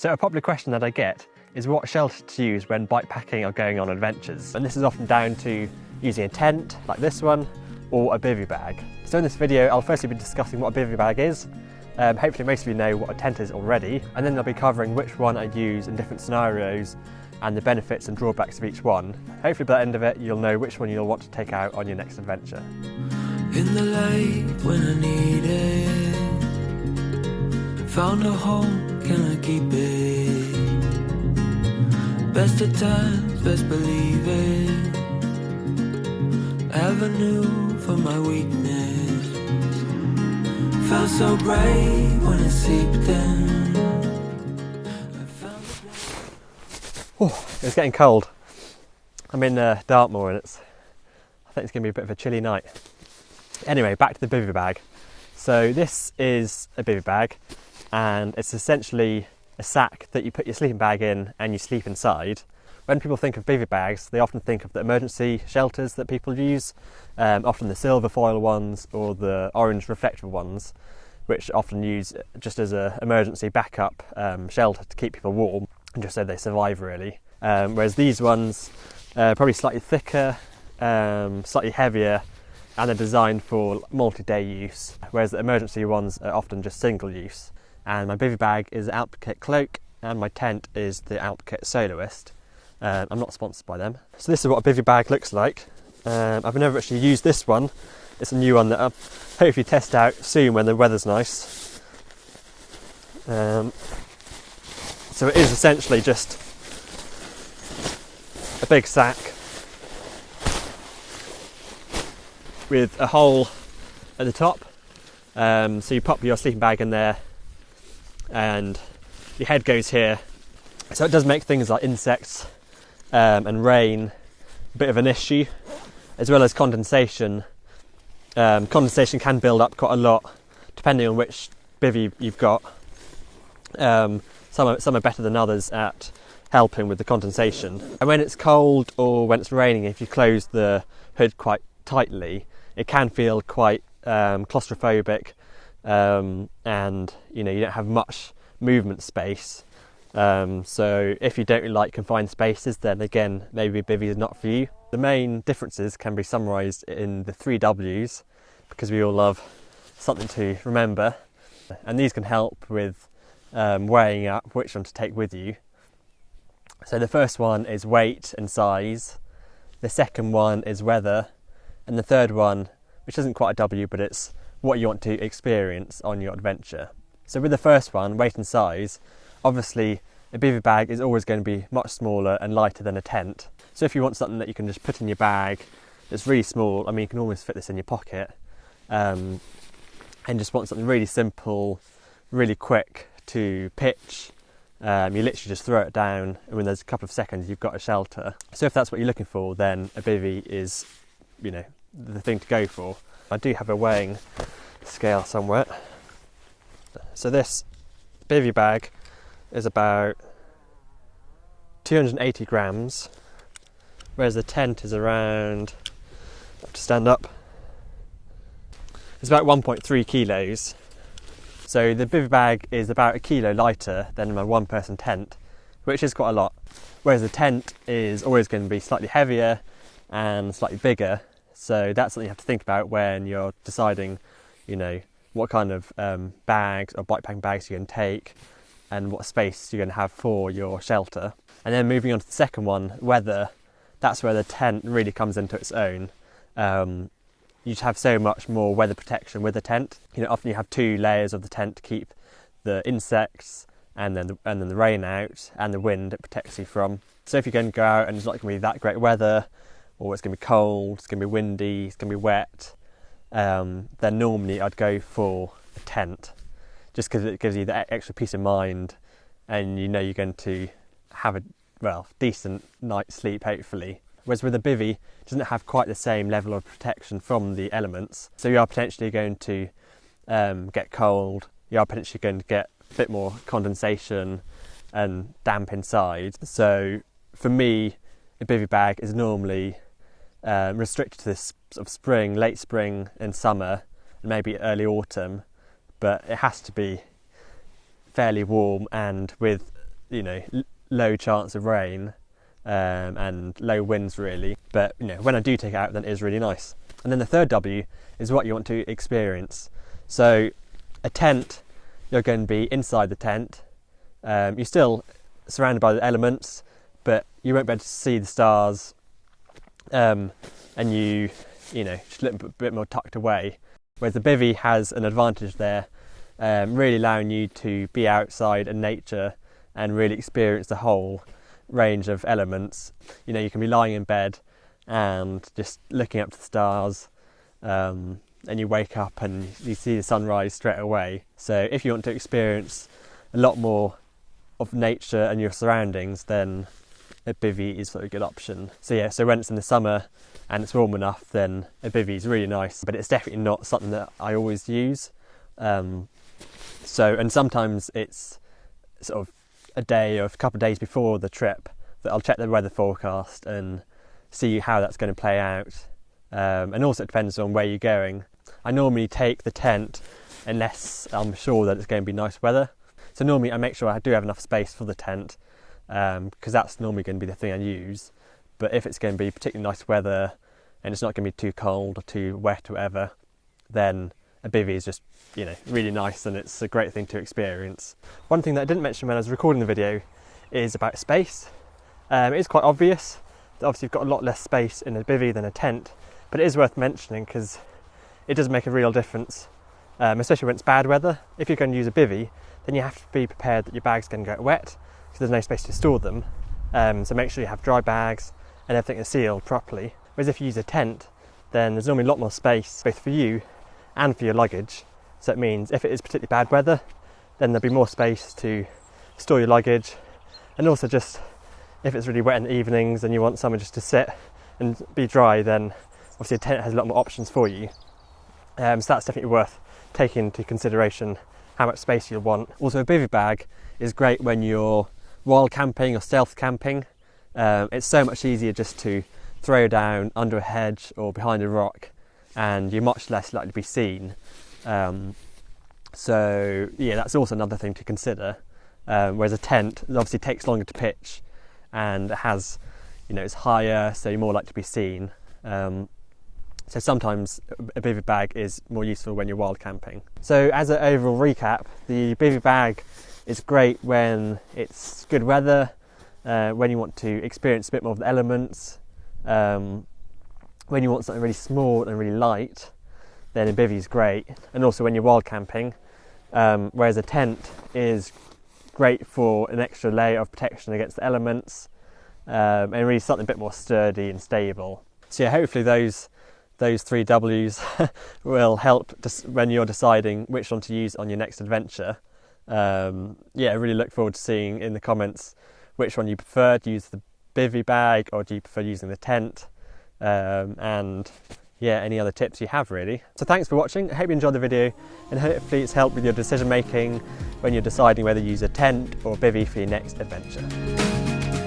So a popular question that I get is what shelter to use when bikepacking or going on adventures. And this is often down to using a tent, like this one, or a bivvy bag. So in this video, I'll firstly be discussing what a bivvy bag is. Hopefully most of you know what a tent is already, and then I'll be covering which one I use in different scenarios and the benefits and drawbacks of each one. Hopefully by the end of it, you'll know which one you'll want to take out on your next adventure. In the light when I need it, found a home, can I keep it? Best of times, best believe it. Avenue for my weakness. Felt so bright when it seeped in. Oh, it's getting cold. I'm in Dartmoor and I think it's going to be a bit of a chilly night. Anyway, back to the bivvy bag. So this is a bivvy bag, and it's essentially a sack that you put your sleeping bag in and you sleep inside. When people think of bivvy bags, they often think of the emergency shelters that people use, often the silver foil ones or the orange reflective ones, which often use just as an emergency backup shelter to keep people warm and just so they survive really. Whereas these ones are probably slightly thicker, slightly heavier, and they're designed for multi-day use, whereas the emergency ones are often just single use. And my bivvy bag is the Alpakit Cloak, and my tent is the Alpakit Soloist. I'm not sponsored by them. So this is what a bivvy bag looks like. I've never actually used this one. It's a new one that I'll hopefully test out soon when the weather's nice. So it is essentially just a big sack with a hole at the top. So you pop your sleeping bag in there and your head goes here. So it does make things like insects and rain a bit of an issue, as well as condensation. Condensation can build up quite a lot depending on which bivvy you've got. Some are better than others at helping with the condensation. And when it's cold or when it's raining, if you close the hood quite tightly, it can feel quite claustrophobic, and you don't have much movement space. So if you don't really like confined spaces, then again, maybe bivvy is not for you. The main differences can be summarised in the 3 W's, because we all love something to remember, and these can help with weighing up which one to take with you. So the first one is weight and size, the second one is weather, and the third one, which isn't quite a W, but it's what you want to experience on your adventure. So with the first one, weight and size, obviously a bivvy bag is always going to be much smaller and lighter than a tent. So if you want something that you can just put in your bag that's really small, I mean you can almost fit this in your pocket, and just want something really simple, really quick to pitch, you literally just throw it down and within a couple of seconds you've got a shelter. So if that's what you're looking for, then a bivvy is the thing to go for. I do have a weighing scale somewhere. So this bivvy bag is about 280 grams, whereas the tent is around, I have to stand up, it's about 1.3 kilos. So the bivvy bag is about 1 kilo lighter than my one-person tent, which is quite a lot. Whereas the tent is always going to be slightly heavier and slightly bigger. So that's something you have to think about when you're deciding, what kind of bags or bikepacking bags you're going to take and what space you're going to have for your shelter. And then moving on to the second one, weather, that's where the tent really comes into its own. You just have so much more weather protection with the tent. Often you have 2 layers of the tent to keep the insects and then the rain out, and the wind it protects you from. So if you're going to go out and it's not going to be that great weather, or it's going to be cold, it's going to be windy, it's going to be wet, then normally I'd go for a tent, just because it gives you that extra peace of mind, and you're going to have a decent night's sleep hopefully. Whereas with a bivvy, it doesn't have quite the same level of protection from the elements, so you are potentially going to get cold, you are potentially going to get a bit more condensation and damp inside. So for me, a bivvy bag is normally restricted to this sort of spring, late spring and summer, and maybe early autumn, but it has to be fairly warm and with low chance of rain and low winds really. But when I do take it out, then it is really nice. And then the third W is what you want to experience. So a tent, you're going to be inside the tent. You're still surrounded by the elements, but you won't be able to see the stars, and you just a little bit more tucked away. Whereas the bivvy has an advantage there, really allowing you to be outside in nature and really experience the whole range of elements. You can be lying in bed and just looking up to the stars, and you wake up and you see the sunrise straight away. So if you want to experience a lot more of nature and your surroundings, then a bivvy is a good option. So when it's in the summer and it's warm enough, then a bivvy is really nice, but it's definitely not something that I always use. And sometimes it's sort of a day or a couple of days before the trip that I'll check the weather forecast and see how that's going to play out. And also it depends on where you're going. I normally take the tent unless I'm sure that it's going to be nice weather. So normally I make sure I do have enough space for the tent, because that's normally going to be the thing I use. But if it's going to be particularly nice weather and it's not going to be too cold or too wet or whatever, then a bivvy is just really nice, and it's a great thing to experience. One thing that I didn't mention when I was recording the video is about space. It is quite obvious that obviously you've got a lot less space in a bivvy than a tent, but it is worth mentioning because it does make a real difference, especially when it's bad weather. If you're going to use a bivvy, then you have to be prepared that your bag's going to get wet because there's no space to store them. So make sure you have dry bags and everything is sealed properly. Whereas if you use a tent, then there's normally a lot more space both for you and for your luggage. So it means if it is particularly bad weather, then there'll be more space to store your luggage. And also just if it's really wet in the evenings and you want somewhere just to sit and be dry, then obviously a tent has a lot more options for you. So that's definitely worth taking into consideration how much space you'll want. Also, a bivvy bag is great when you're wild camping or stealth camping. It's so much easier just to throw down under a hedge or behind a rock, and you're much less likely to be seen. So yeah, that's also another thing to consider. Whereas a tent obviously takes longer to pitch, and it has, it's higher, so you're more likely to be seen. So sometimes a bivvy bag is more useful when you're wild camping. So as an overall recap, the bivvy bag is great when it's good weather, when you want to experience a bit more of the elements, when you want something really small and really light, then a bivvy is great, and also when you're wild camping. Whereas a tent is great for an extra layer of protection against the elements, and really something a bit more sturdy and stable. So yeah, hopefully those three W's will help when you're deciding which one to use on your next adventure. I really look forward to seeing in the comments which one you prefer. Do you use the bivvy bag or do you prefer using the tent? And any other tips you have really. So thanks for watching. I hope you enjoyed the video, and hopefully it's helped with your decision making when you're deciding whether you use a tent or a bivvy for your next adventure.